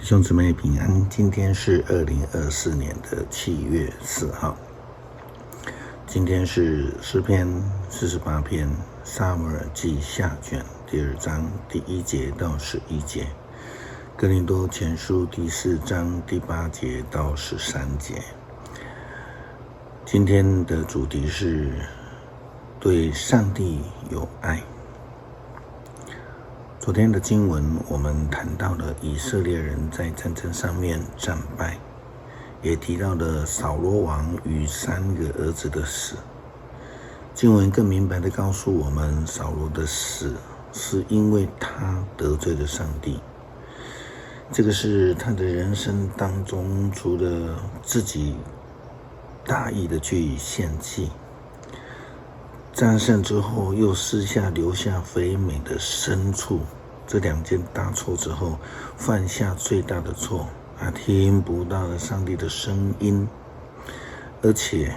弟兄姊妹平安，今天是2024年7月4号。今天是诗篇48篇撒母耳记下卷第2章第1节到11节，哥林多前书第4章第8节到13节。今天的主题是对上帝有爱。昨天的经文我们谈到了以色列人在战争上面战败，也提到了扫罗王与3个儿子的死。经文更明白地告诉我们，扫罗的死是因为他得罪了上帝。这个是他的人生当中，除了自己大意的去献祭，战胜之后又私下留下肥美的牲畜，这2件大错之后，犯下最大的错，他听不到了上帝的声音，而且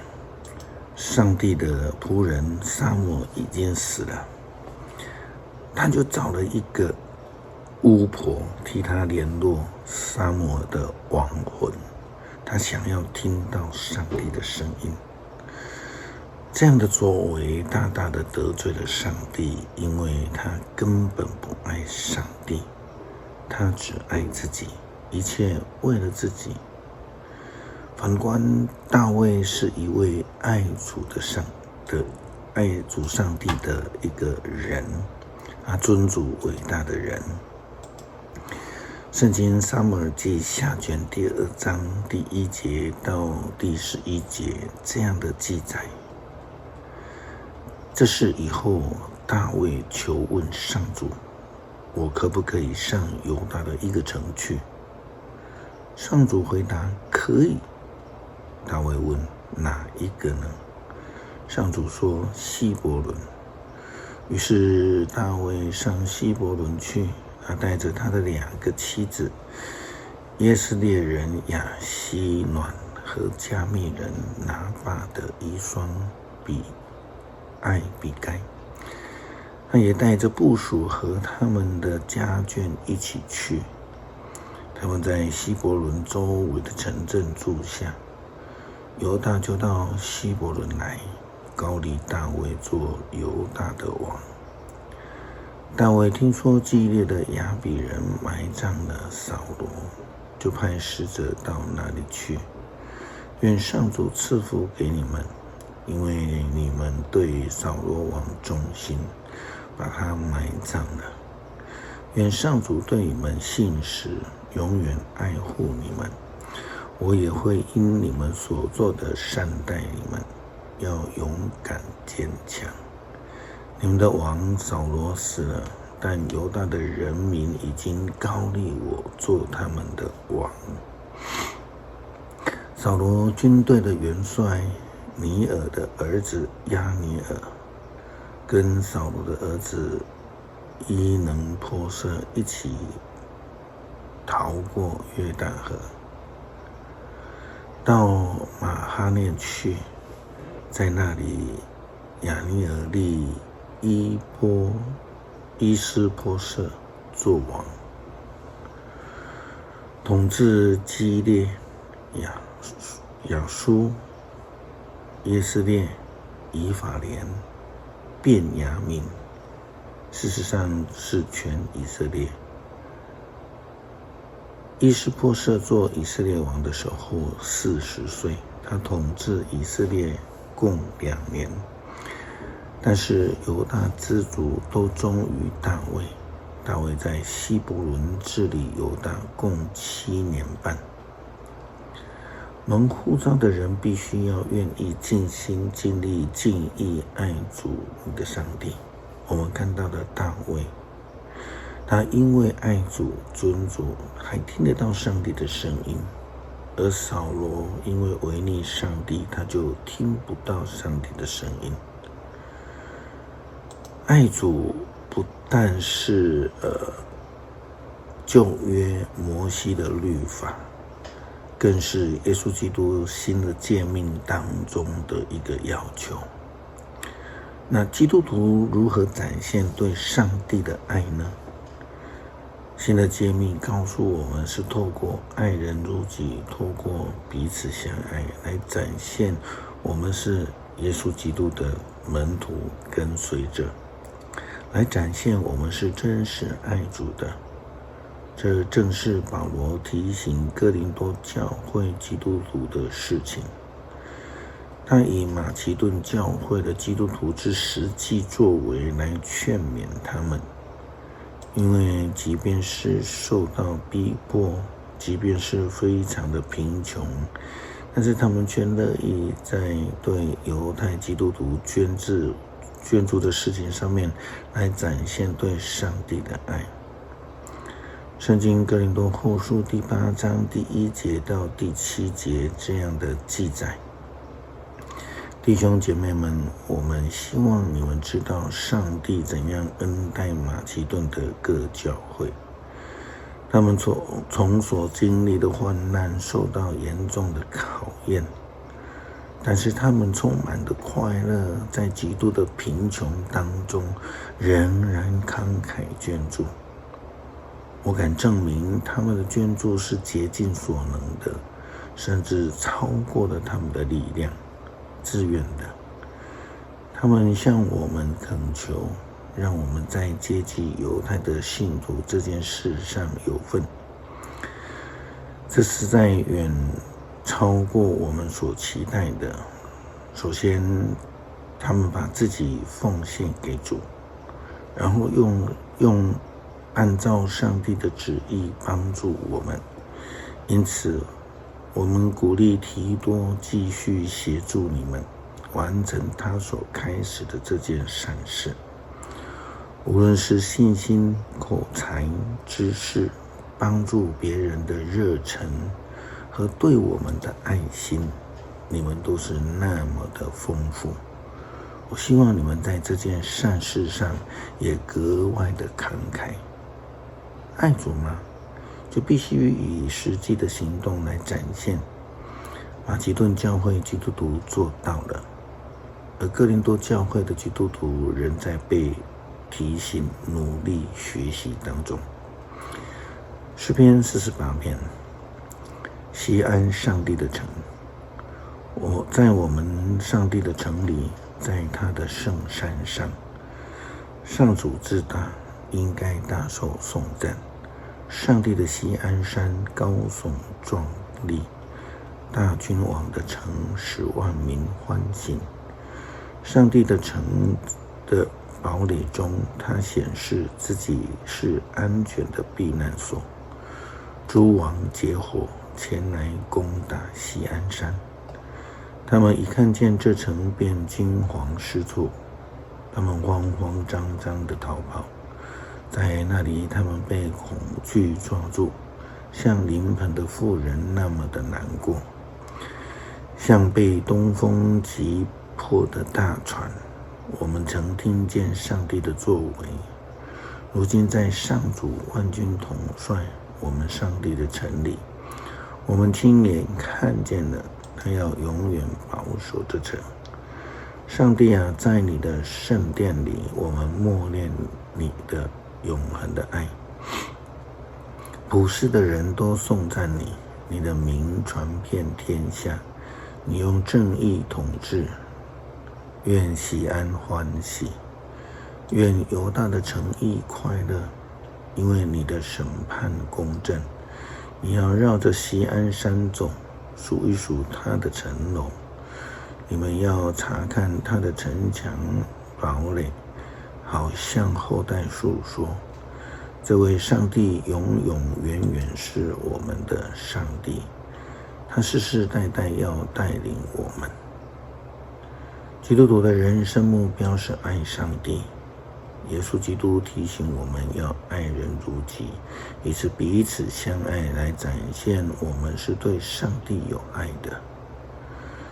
上帝的仆人撒母耳已经死了，他就找了一个巫婆替他联络撒母耳的亡魂，他想要听到上帝的声音。这样的作为大大的得罪了上帝，因为他根本不爱上帝，他只爱自己，一切为了自己。反观大卫是一位爱主上帝的一个人，他尊主伟大的人。圣经撒母耳记下卷第2章第1节到第11节这样的记载。这是以后大卫求问上主，我可不可以上犹大的一个城去？上主回答，可以。大卫问，哪一个呢？上主说，希伯伦。于是大卫上希伯伦去，他带着他的2个妻子，耶斯列人亚希暖和加密人拿巴的遗孀艾比该，他也带着部属和他们的家眷一起去。他们在希伯伦周围的城镇住下。犹大就到希伯伦来，膏立大卫做犹大的王。大卫听说基列的亚比人埋葬了扫罗，就派使者到那里去，愿上主赐福给你们，因为你们对扫罗王忠心，把他埋葬了。愿上主对你们信实，永远爱护你们。我也会因你们所做的善待你们，要勇敢坚强。你们的王扫罗死了，但犹大的人民已经膏立我做他们的王。扫罗军队的元帅尼尔的儿子亚尼尔跟扫罗的儿子伊能波瑟一起逃过约旦河，到马哈念去，在那里亚尼尔立伊斯波瑟做王，统治基列、亚书、耶斯列、以法莲、便雅悯，事实上是全以色列。伊斯波瑟做以色列王的时候40岁，他统治以色列共2年。但是犹大支族都忠于大卫，大卫在希伯伦治理犹大共7年半。蒙呼召的人必须要愿意尽心尽力尽意爱主你的上帝。我们看到的大卫，他因为爱主尊主，还听得到上帝的声音；而扫罗因为违逆上帝，他就听不到上帝的声音。爱主不但是旧约摩西的律法，更是耶稣基督新的诫命当中的一个要求。那基督徒如何展现对上帝的爱呢？新的诫命告诉我们，是透过爱人如己，透过彼此相爱，来展现我们是耶稣基督的门徒跟随者，来展现我们是真实爱主的。这正是保罗提醒哥林多教会基督徒的事情。他以马其顿教会的基督徒之实际作为来劝勉他们，因为即便是受到逼迫，即便是非常的贫穷，但是他们却乐意在对犹太基督徒捐助的事情上面来展现对上帝的爱。圣经哥林多后书第8章第1节到第7节这样的记载：弟兄姐妹们，我们希望你们知道上帝怎样恩待马其顿的各教会。他们从所经历的患难受到严重的考验，但是他们充满的快乐，在极度的贫穷当中仍然慷慨捐助。我敢证明他们的捐助是竭尽所能的，甚至超过了他们的力量，自愿的。他们向我们恳求，让我们在接济犹太的信徒这件事上有份。这实在远超过我们所期待的。首先，他们把自己奉献给主，然后用按照上帝的旨意帮助我们。因此，我们鼓励提多继续协助你们完成他所开始的这件善事。无论是信心、口才、知识、帮助别人的热忱和对我们的爱心，你们都是那么的丰富。我希望你们在这件善事上也格外的慷慨。爱主吗？就必须以实际的行动来展现。马其顿教会基督徒做到了，而哥林多教会的基督徒仍在被提醒努力学习当中。诗篇48篇，西安上帝的城。我在我们上帝的城里，在他的圣山上，上主至大，应该大受颂赞。上帝的西安山高耸壮丽，大君王的城使万民欢欣。上帝的城的堡垒中，他显示自己是安全的避难所。诸王结伙前来攻打西安山，他们一看见这城便惊惶失措，他们慌慌张张地逃跑。在那里，他们被恐惧抓住，像临盆的妇人那么的难过，像被东风击破的大船。我们曾听见上帝的作为，如今在上主万军统帅我们上帝的城里，我们亲眼看见了他要永远保守这城。上帝啊，在你的圣殿里，我们默念你的永恒的爱。普世的人都颂赞你，你的名传遍天下，你用正义统治。愿西安欢喜，愿犹大的城邑快乐，因为你的审判公正。你要绕着西安山走，数一数它的城楼，你们要查看它的城墙堡垒，好向后代述说，这位上帝永永远远是我们的上帝，他世世代代要带领我们。基督徒的人生目标是爱上帝。耶稣基督提醒我们要爱人如己，以此彼此相爱，来展现我们是对上帝有爱的。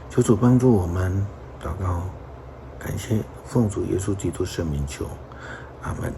求主帮助我们，祷告，感谢，奉主耶稣基督圣名求，阿们。